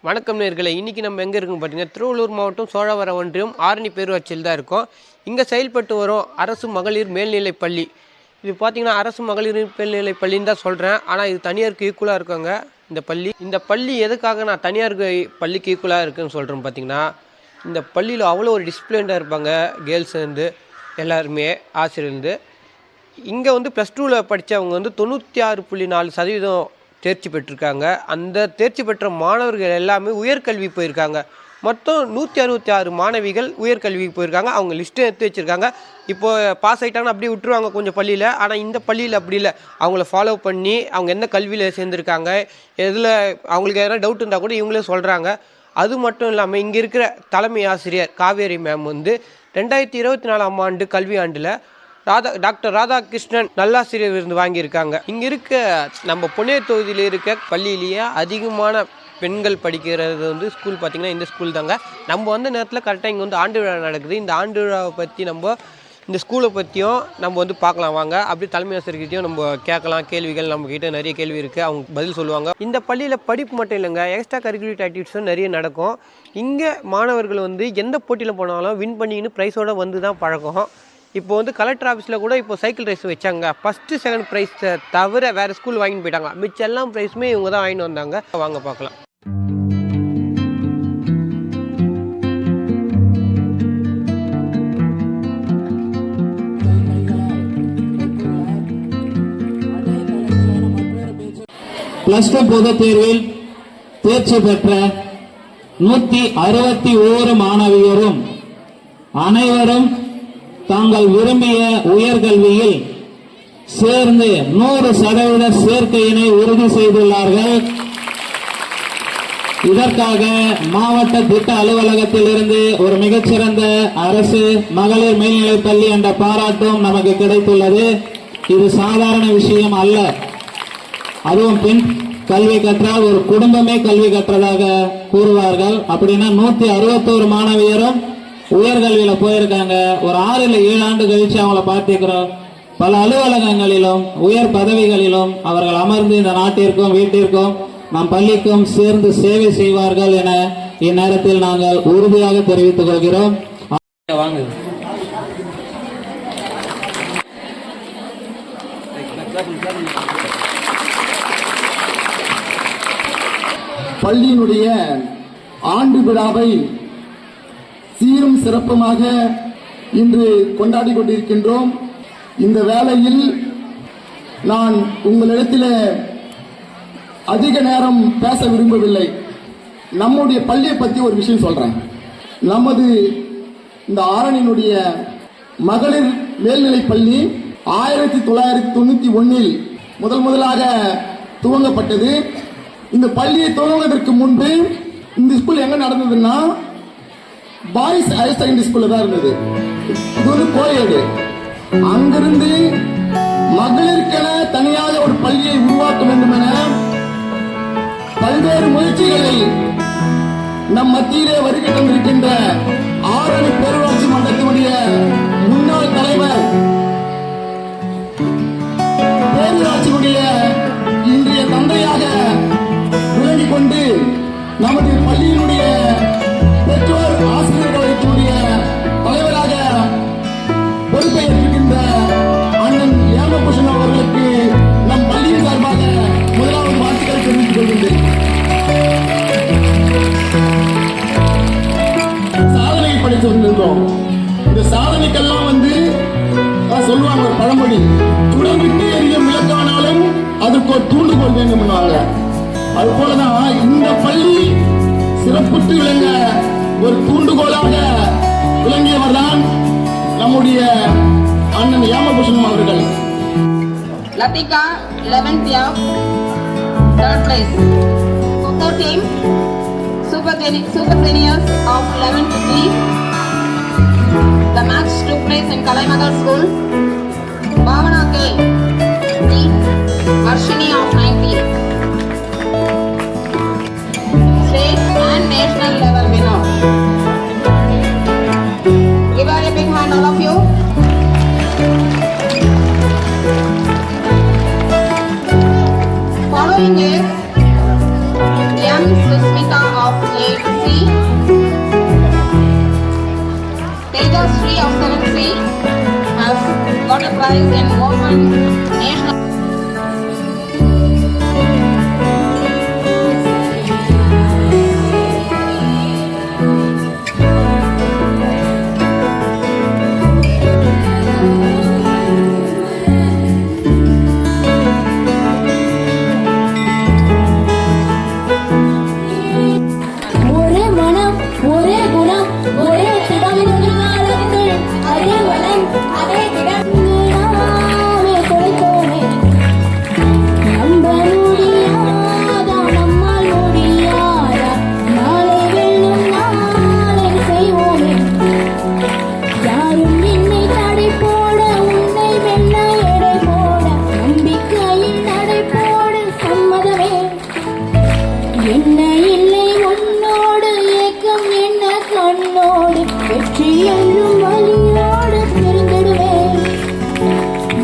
வணக்கம் நேயர்களே, இன்றைக்கி நம்ம எங்கே இருக்குன்னு பார்த்தீங்கன்னா திருவள்ளூர் மாவட்டம் சோழவரம் ஒன்றியம் ஆரணி பேரூராட்சியில் தான் இருக்கோம். இங்கே செயல்பட்டு வரும் அரசு மகளிர் மேல்நிலைப் பள்ளி. இது பார்த்திங்கன்னா அரசு மகளிர் மேல்நிலைப் பள்ளின்னு தான் சொல்கிறேன். ஆனால் இது தனியாருக்கு ஈக்குவலாக இருக்காங்க இந்த பள்ளி எதுக்காக நான் தனியாருக்கு பள்ளிக்கு ஈக்குவலாக இருக்குதுன்னு சொல்கிறேன் பார்த்தீங்கன்னா, இந்த பள்ளியில் அவ்வளோ ஒரு டிசிப்ளின்டாக இருப்பாங்க. கேர்ள்ஸ்லேருந்து எல்லாருமே ஆசிரியர்லேருந்து. இங்கே வந்து +2 படித்தவங்க 96.4% தேர்ச்சி பெற்றிருக்காங்க. அந்த தேர்ச்சி பெற்ற மாணவர்கள் எல்லாமே உயர்கல்வி போயிருக்காங்க. மொத்தம் 166 மாணவிகள் உயர்கல்விக்கு போயிருக்காங்க. அவங்க லிஸ்ட்டை எடுத்து வச்சுருக்காங்க. இப்போது பாஸ் ஆகிட்டாங்கன்னா அப்படியே விட்டுருவாங்க கொஞ்சம் பள்ளியில். ஆனால் இந்த பள்ளியில் அப்படி இல்லை. அவங்கள ஃபாலோ பண்ணி அவங்க எந்த கல்வியில் சேர்ந்துருக்காங்க, எதில் அவங்களுக்கு எதனா டவுட் இருந்தால் கூட இவங்களே சொல்கிறாங்க. அது மட்டும் இல்லாமல் இங்கே இருக்கிற தலைமை ஆசிரியர் காவேரி மேம் 2024ஆம் ஆண்டு கல்வி ஆண்டில் டாக்டர் ராதாகிருஷ்ணன் நல்லாசிரியர் விருது வாங்கியிருக்காங்க. இங்கே இருக்க நம்ம பொன்னேர் தொகுதியில் இருக்க பள்ளியிலேயே அதிகமான பெண்கள் படிக்கிறது ஸ்கூல் பார்த்திங்கன்னா இந்த ஸ்கூல் தாங்க. நம்ம வந்த நேரத்தில் கரெக்டாக இங்கே ஆண்டு விழா நடக்குது. இந்த ஆண்டு விழாவை பற்றி நம்ம இந்த ஸ்கூலை பற்றியும் நம்ம பார்க்கலாம் வாங்க. அப்படி தலைமை ஆசிரியர்கிட்டையும் நம்ம கேட்கலாம் கேள்விகள். நம்மக்கிட்ட நிறைய கேள்வி இருக்குது, அவங்க பதில் சொல்லுவாங்க. இந்த பள்ளியில் படிப்பு மட்டும் இல்லைங்க, எக்ஸ்ட்ரா கரிக்குலர் ஆக்டிவிட்டீஸும் நிறைய நடக்கும். இங்கே மாணவர்கள் எந்த போட்டியில் போனாலும் வின் பண்ணின்னு ப்ரைஸோடு தான் பழக்கம். இப்போ கலெக்டர் ஆஃபீஸில் கூட இப்போ சைக்கிள் ரேஸ் வச்சாங்க. ஃபஸ்ட்டு செகண்ட் ப்ரைஸை தவிர வேறு ஸ்கூல் வாங்கிட்டு போயிட்டாங்க. மிச்சம் எல்லாம் ப்ரைஸுமே இவங்க தான் வாங்கிட்டு வந்தாங்க. வாங்க பார்க்கலாம். +2 பொதுத் தேர்வில் தேர்ச்சி பெற்ற 161 மாணவியரும் அனைவரும் தாங்கள் விரும்பிய உயர்கல்வியில் சேர்ந்து 100% சேர்க்கையினை உறுதி செய்துள்ளார்கள். இதற்காக மாவட்ட திட்ட அலுவலகத்தில் இருந்து ஒரு மிகச்சிறந்த அரசு மகளிர் மேல்நிலைப் பள்ளி என்ற பாராட்டும் நமக்கு கிடைத்துள்ளது. இது சாதாரண விஷயம் அல்ல. அதுவும் பெண் கல்வி கற்றால் ஒரு குடும்பமே கல்வி கற்றதாக கூறுவார்கள். அப்படின்னா 161 மாணவியரும் உயர்கல்வியில போயிருக்காங்க. ஒரு 6 இல்ல 7 ஆண்டு கழிச்சு அவங்கள பார்த்திருக்கிறோம். பல அலுவலகங்களிலும் உயர் பதவிகளிலும் அவர்கள் அமர்ந்து இந்த நாட்டிற்கும் வீட்டிற்கும் நம் பள்ளிக்கும் சேர்ந்து சேவை செய்வார்கள் என இந்நேரத்தில் நாங்கள் உறுதியாக தெரிவித்துக் கொள்கிறோம். பள்ளியினுடைய ஆண்டு விழாவை சீரும் சிறப்புமாக இன்று கொண்டாடி கொண்டிருக்கின்றோம். இந்த வேளையில் நான் உங்களிடத்தில் அதிக நேரம் பேச விரும்பவில்லை. நம்முடைய பள்ளியை பற்றி ஒரு விஷயம் சொல்றேன். நமது இந்த ஆரணியினுடைய மகளிர் மேல்நிலைப் பள்ளி 1991 முதலாக துவங்கப்பட்டது. இந்த பள்ளியை துவங்குவதற்கு முன்பு இந்த ஸ்கூல் எங்க நடந்ததுன்னா பாய்ஸ் ஹையர் செகண்டரி ஸ்கூல்ல தான் இருந்தது. இது கோயேடு. அங்கிருந்து மகளிருக்கென தனியாக ஒரு பள்ளியை உருவாக்க வேண்டும் என பல்வேறு முயற்சிகளை நம் மத்தியிலே வருகை தந்திருக்கின்ற ஆரணி பேரூராட்சி மன்றத்தினுடைய முன்னாள் தலைவர், பேரூராட்சியினுடைய இன்றைய தந்தையாக விளங்கிக் கொண்டு நமது பள்ளியினுடைய பெற்றோர் ஆசிரியர்களுடைய தலைவராக பொறுப்பேற்றிருக்கின்ற அண்ணன் ஏமபூஷன் அவர்களுக்கு நம் பள்ளியின் சார்பாக முதலாவது வாழ்த்துக்களை தெரிவித்துக் கொள்கின்றேன். சாதனை படித்து வந்திருந்தோம். இந்த சாதனைக்கெல்லாம் சொல்லுவாங்க ஒரு பழமொழி, சுடர்விட்டு எரியும் விளக்கானாலும் அதுக்கு ஒரு தூண்டுகோல் வேண்டும்னாங்க. அது போலதான் இந்த பள்ளி சிறப்புற்று விளங்க ஒரு தூண்டுகோலாக விளங்கியவர் தான் நம்முடைய அண்ணன் ஏமபூஷன் அவர்கள். Latika 11th year, 3rd place. Coco team, super seniors of 11 to 3. The match took place in Kalaimagal School. Bhavana K, Arshini of 19. State and national level winner. Give her a big hand, all of you. Following is M. Susmita of specialized in open national. ஒரே மனம் ஒரே குணம் ஒரே திடம் காலங்கள் அதே வளம் அதே திடம் நாமே கொடுத்தோமே நம்ப முடியாதா நம்மால் முடியாதா நாளை வெல்லும் நாளை செய்வோமே யாரும் என்னை தடை போட உன்னை வெல்ல எடை போட நம்பிக்கையில் நடை போட சம்மதமே என்ன இல்லை உன்னோடு ஏக்கம் என்ன கண்ணோடு வெற்றி என்றும் வழியோடு தெரிந்திடுவேன்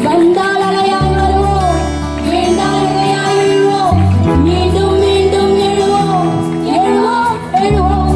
வந்தால் அலையாய் வருவோம் வேண்டால் இறையாய் விழுவோம் மீண்டும் மீண்டும் எழுவோம் எழுவோம் எழுவோம்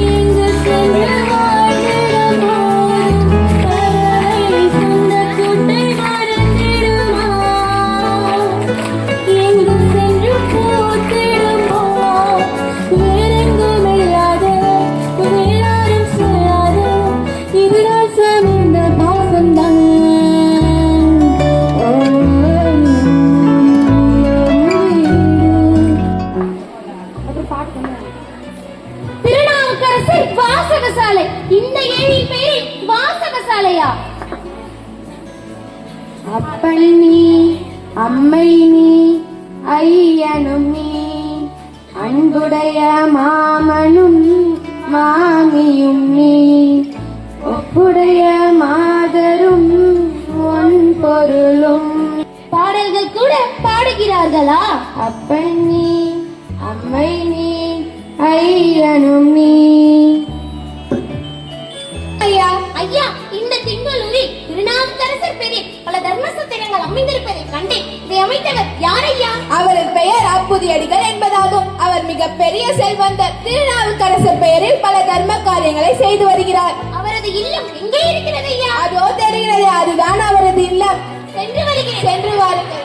எங்கு சென்று வாழ்ந்திடுமோ பறவை சொந்த கூட்டை மறந்திடுமா எங்கு சென்று பூத்திடுமோ வேறெங்கும் இல்லாத வேறாரும் சொல்லாத இதுதான் சமிந்த பாசம்தான் திருநாவுக்கரசர் வாசகசாலை இந்த ஏழின் பெயரில் வாசகசாலையா அப்பன் நீ அம்மை நீ ஐயனும் நீ அன்புடைய மாமனும் மாமியும் நீ ஒப்புடைய மாதரும் ஒன் பொருளும் பாடல்கள் கூட பாடுகிறார்களா அப்பன் நீ அம்மை நீ ஐயனும் நீ ஐயா ஐயா இந்த திங்களூரில் திருநாவுக்கரசர் பெயரில் பல தர்மசத்திரங்கள் அமைந்திருப்பதை கண்டேன் இதை அமைத்தவர் யார் ஐயா அவரது பெயர் அப்புதியடிகள் என்பதாகும். அவர் மிக பெரிய செல்வந்தர். திருநாவுக்கரசர் பெயரில் பல தர்ம காரியங்களை செய்து வருகிறார். அவரது இல்லம் எங்கே இருக்கிறது ஐயா அதோ தெரிகிறது, அதுதான் அவரது இல்லம். சென்று வருகிறேன் சென்று வாருங்கள்.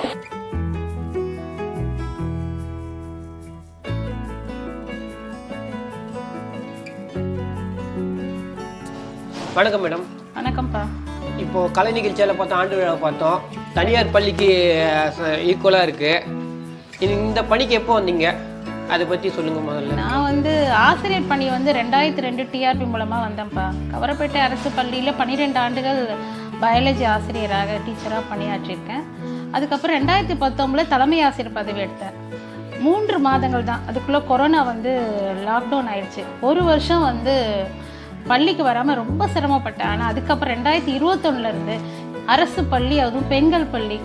வணக்கம் மேடம். வணக்கம்ப்பா. இப்போது கலை நிகழ்ச்சியில் பார்த்தோம், ஆண்டு விழா பார்த்தோம். தனியார் பள்ளிக்கு ஈக்குவலாக இருக்குது. இந்த பணிக்கு எப்போ வந்தீங்க, அதை பற்றி சொல்லுங்கள் முதல்ல. நான் வந்து ஆசிரியர் பணி வந்து 2002 டிஆர்பி மூலமாக வந்தேன்ப்பா. கவரப்பேட்டை அரசு பள்ளியில் 12 ஆண்டுகள் பயாலஜி ஆசிரியராக டீச்சராக பணியாற்றியிருக்கேன். அதுக்கப்புறம் 2019 தலைமை ஆசிரியர் பதவி எடுத்தேன். 3 மாதங்கள் தான், அதுக்குள்ளே கொரோனா வந்து லாக்டவுன் ஆயிடுச்சு. 1 வருஷம் வந்து பள்ளிக்கு வராமல் ரொம்ப சிரமப்பட்டேன். ஆனால் அதுக்கப்புறம் 2021 அரசு பள்ளி, அதுவும் பெண்கள் பள்ளி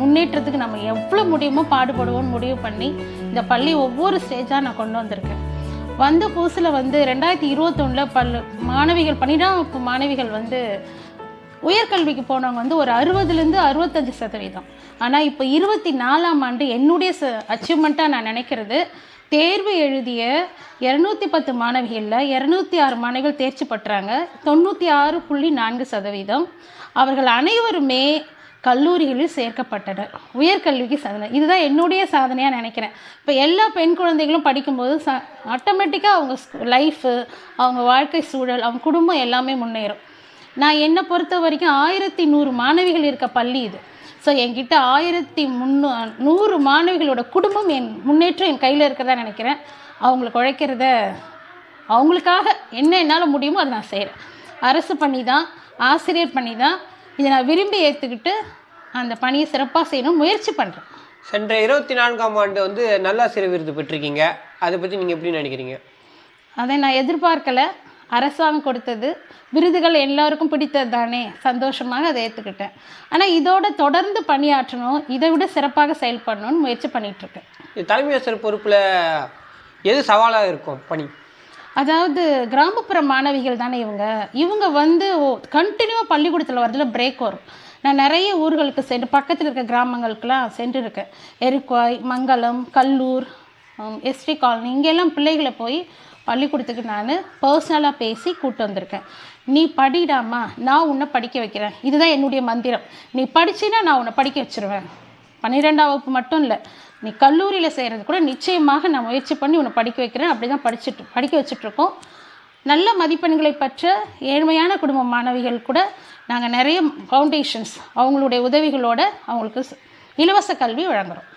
முன்னேற்றத்துக்கு நம்ம எவ்வளோ முடியுமோ பாடுபடுவோம்னு முடிவு பண்ணி இந்த பள்ளி ஒவ்வொரு ஸ்டேஜாக நான் கொண்டு வந்திருக்கேன். வந்த புதுசில் வந்து 2021 மாணவிகள் 12 மாணவிகள் வந்து உயர்கல்விக்கு போனவங்க வந்து ஒரு 60லேருந்து 65%. ஆனால் இப்போ 24ஆம் ஆண்டு என்னுடைய அச்சீவ்மெண்ட்டாக நான் நினைக்கிறது, தேர்வு எழுதிய 210 மாணவிகளில் 206 மாணவிகள் தேர்ச்சி பெற்றாங்க. 96.4%. அவர்கள் அனைவருமே கல்லூரிகளில் சேர்க்கப்பட்டனர். உயர்கல்விக்கு சாதனை, இதுதான் என்னுடைய சாதனையாக நினைக்கிறேன். இப்போ எல்லா பெண் குழந்தைகளும் படிக்கும்போது ஆட்டோமேட்டிக்காக அவங்க லைஃபு, அவங்க வாழ்க்கை சூழல், அவங்க குடும்பம் எல்லாமே முன்னேறும். நான் என்னை பொறுத்த வரைக்கும் 1100 மாணவிகள் இருக்க பள்ளி இது. ஸோ என்கிட்ட 1300 மாணவிகளோட குடும்பம் முன்னேற்றம் என் கையில் இருக்கிறதா நினைக்கிறேன். அவங்களுக்கு உழைக்கிறத, அவங்களுக்காக என்ன என்னால் முடியுமோ அதை நான் செய்கிறேன். அரசு பண்ணி தான், ஆசிரியர் பண்ணி தான் இதை நான் விரும்பி ஏற்றுக்கிட்டு அந்த பணியை சிறப்பாக செய்யணும் முயற்சி பண்ணுறேன். சென்ற 24ஆம் ஆண்டு வந்து நல்லாசிரியர் விருது பெற்றிருக்கீங்க, அதை பற்றி நீங்கள் எப்படி நினைக்கிறீங்க? அதை நான் எதிர்பார்க்கலை, அரசாங்கம் கொடுத்தது, விருதுகள் எல்லாருக்கும் பிடித்தது தானே, சந்தோஷமாக அதை ஏற்றுக்கிட்டேன். ஆனால் இதோட தொடர்ந்து பணியாற்றணும், இதை விட சிறப்பாக செயல்படணும்னு முயற்சி பண்ணிகிட்ருக்கேன். தலைமை ஆசிரியர் பொறுப்பில் எது சவாலாக இருக்கும் பணி? அதாவது கிராமப்புற மாணவிகள் தானே இவங்க வந்து கண்டினியூவாக பள்ளிக்கூடத்தில் வரதுல பிரேக் வரும். நான் நிறைய ஊர்களுக்கு சென்று பக்கத்தில் இருக்க கிராமங்களுக்கெல்லாம் சென்றுருக்கேன். எருக்குவாய், மங்கலம், கல்லூர், எஸ்டி காலனி, இங்கெல்லாம் பிள்ளைகளை போய் பள்ளிக்கூடத்துக்கு நான் பர்சனலாக பேசி கூப்பிட்டு வந்திருக்கேன். நீ படிடாமா, நான் உன்னை படிக்க வைக்கிறேன், இதுதான் என்னுடைய மந்திரம். நீ படிச்சின்னா நான் உன்னை படிக்க வச்சுருவேன். 12ஆம் வகுப்பு மட்டும் இல்லை, நீ கல்லூரியில் செய்கிறது கூட நிச்சயமாக நான் முயற்சி பண்ணி உன்னை படிக்க வைக்கிறேன். அப்படி தான் படிக்க வச்சுட்ருக்கோம். நல்ல மதிப்பெண்களை பெற்ற ஏழ்மையான குடும்ப மாணவிகள் கூட நாங்கள் நிறைய ஃபவுண்டேஷன்ஸ் அவங்களுடைய உதவிகளோடு அவங்களுக்கு இலவச கல்வி வழங்குகிறோம்.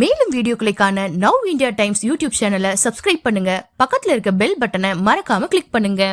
மேலும் வீடியோக்களை காண நவ் இந்தியா டைம்ஸ் யூடியூப் சேனலை சப்ஸ்கிரைப் பண்ணுங்க. பக்கத்துல இருக்க பெல் பட்டனை மறக்காம கிளிக் பண்ணுங்க.